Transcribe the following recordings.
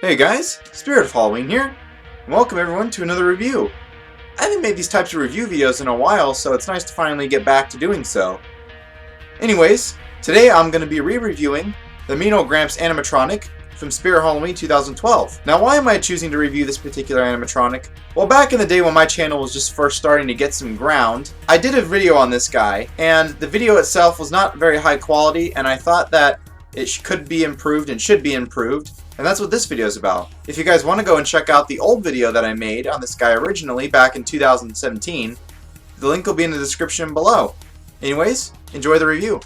Hey guys, Spirit of Halloween here, and welcome everyone to another review. I haven't made these types of review videos in a while, so it's nice to finally get back to doing so. Anyways, today I'm going to be re-reviewing the mean old Gramps animatronic from Spirit of Halloween 2012. Now why am I choosing to review this particular animatronic? Well, back in the day when my channel was just first starting to get some ground, I did a video on this guy, and the video itself was not very high quality, and I thought that it could be improved and should be improved. And that's what this video is about. If you guys want to go and check out the old video that I made on this guy originally back in 2017, the link will be in the description below. Anyways, enjoy the review.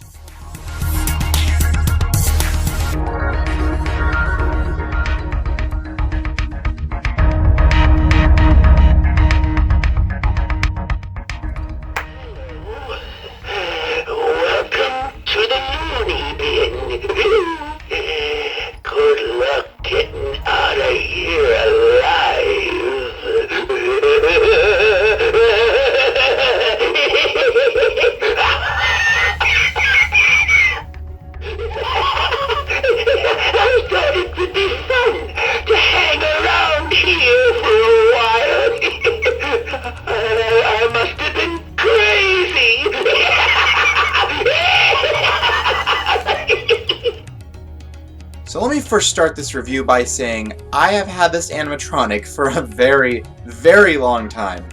Welcome to the loony bin. Good luck getting out of here alive. I thought it would be fun to hang around here for a while. I must have been crazy. So let me first start this review by saying I have had this animatronic for a very, very long time.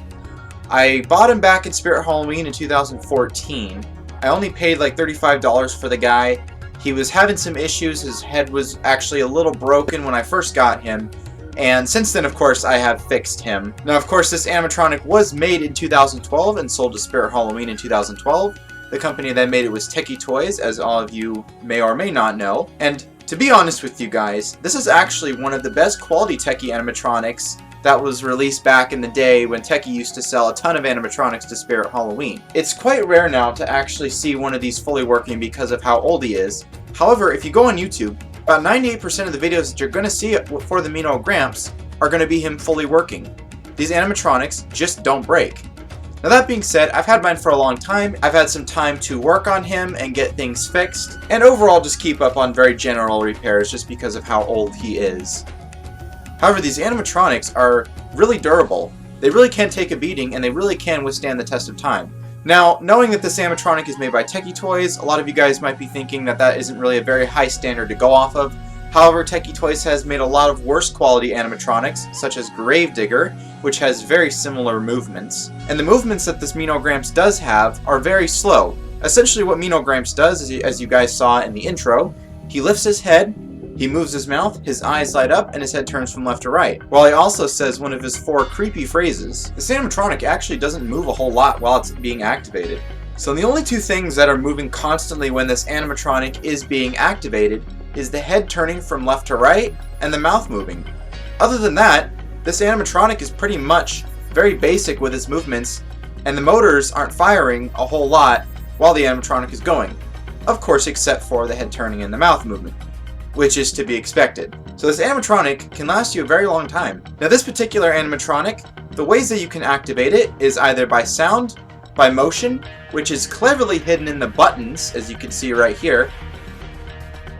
I bought him back in Spirit of Halloween in 2014. I only paid like $35 for the guy. He was having some issues. His head was actually a little broken when I first got him. And since then, of course, I have fixed him. Now, of course, this animatronic was made in 2012 and sold to Spirit of Halloween in 2012. The company that made it was Techie Toys, as all of you may or may not know. And to be honest with you guys, this is actually one of the best quality Techie animatronics that was released back in the day when Techie used to sell a ton of animatronics to Spirit Halloween. It's quite rare now to actually see one of these fully working because of how old he is. However, if you go on YouTube, about 98% of the videos that you're going to see for the mean old Gramps are going to be him fully working. These animatronics just don't break. Now that being said, I've had mine for a long time. I've had some time to work on him and get things fixed, and overall just keep up on very general repairs just because of how old he is. However, these animatronics are really durable. They really can take a beating, and they really can withstand the test of time. Now, knowing that this animatronic is made by Techie Toys, a lot of you guys might be thinking that that isn't really a very high standard to go off of. However, Techie Toys has made a lot of worse quality animatronics, such as Gravedigger, which has very similar movements. And the movements that this mean old Gramps does have are very slow. Essentially what mean old Gramps does, as you guys saw in the intro, he lifts his head, he moves his mouth, his eyes light up, and his head turns from left to right. While he also says one of his 4 creepy phrases. This animatronic actually doesn't move a whole lot while it's being activated. So the only 2 things that are moving constantly when this animatronic is being activated is the head turning from left to right and the mouth moving. Other than that, this animatronic is pretty much very basic with its movements, and the motors aren't firing a whole lot while the animatronic is going. Of course, except for the head turning and the mouth movement, which is to be expected. So this animatronic can last you a very long time. Now this particular animatronic, the ways that you can activate it is either by sound, by motion, which is cleverly hidden in the buttons, as you can see right here,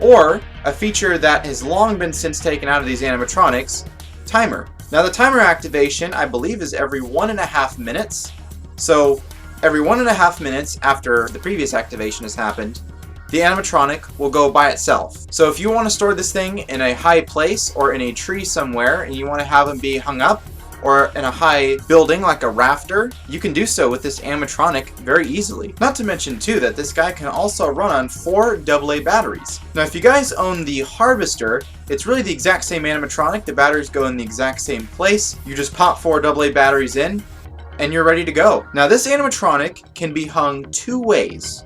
or a feature that has long been since taken out of these animatronics, timer. Now the timer activation, I believe, is every 1.5 minutes. So every 1.5 minutes after the previous activation has happened, the animatronic will go by itself. So if you want to store this thing in a high place or in a tree somewhere and you want to have them be hung up, or in a high building like a rafter, you can do so with this animatronic very easily. Not to mention too that this guy can also run on 4 AA batteries. Now if you guys own the Harvester, it's really the exact same animatronic. The batteries go in the exact same place. You just pop 4 AA batteries in and you're ready to go. Now this animatronic can be hung 2 ways.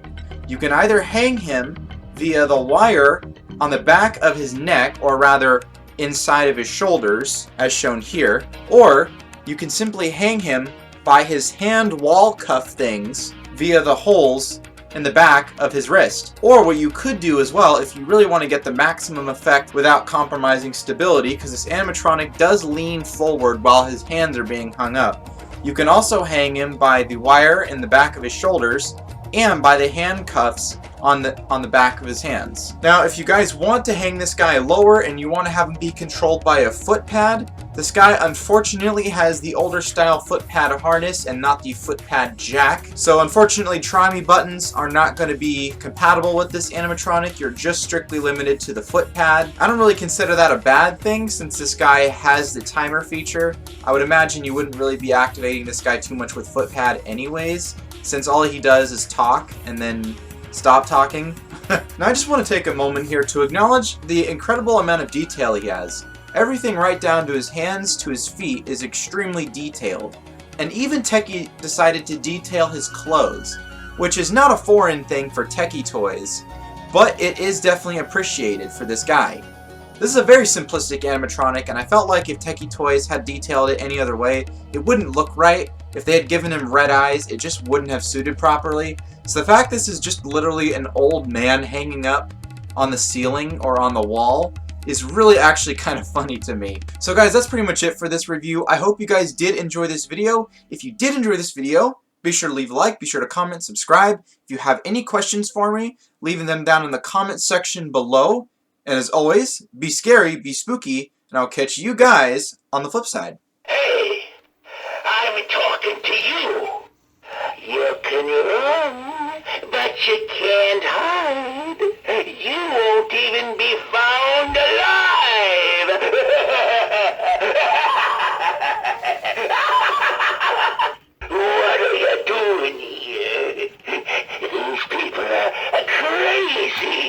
You can either hang him via the wire on the back of his neck, or rather inside of his shoulders, as shown here, or you can simply hang him by his hand wall cuff things via the holes in the back of his wrist. Or what you could do as well, if you really want to get the maximum effect without compromising stability, because this animatronic does lean forward while his hands are being hung up, you can also hang him by the wire in the back of his shoulders and by the handcuffs on the back of his hands. Now, if you guys want to hang this guy lower and you want to have him be controlled by a footpad, this guy unfortunately has the older style footpad harness and not the footpad jack. So unfortunately, try me buttons are not going to be compatible with this animatronic. You're just strictly limited to the footpad. I don't really consider that a bad thing since this guy has the timer feature. I would imagine you wouldn't really be activating this guy too much with footpad anyways, since all he does is talk and then stop talking. Now I just want to take a moment here to acknowledge the incredible amount of detail he has. Everything right down to his hands to his feet is extremely detailed. And even Techie decided to detail his clothes, which is not a foreign thing for Techie toys, but it is definitely appreciated for this guy. This is a very simplistic animatronic, and I felt like if Techie Toys had detailed it any other way, it wouldn't look right. If they had given him red eyes, it just wouldn't have suited properly. So the fact this is just literally an old man hanging up on the ceiling or on the wall is really actually kind of funny to me. So guys, that's pretty much it for this review. I hope you guys did enjoy this video. If you did enjoy this video, be sure to leave a like, be sure to comment, subscribe. If you have any questions for me, leave them down in the comment section below. And as always, be scary, be spooky, and I'll catch you guys on the flip side. Hey, I'm talking to you. You can run, but you can't hide. You won't even be found alive. What are you doing here? These people are crazy.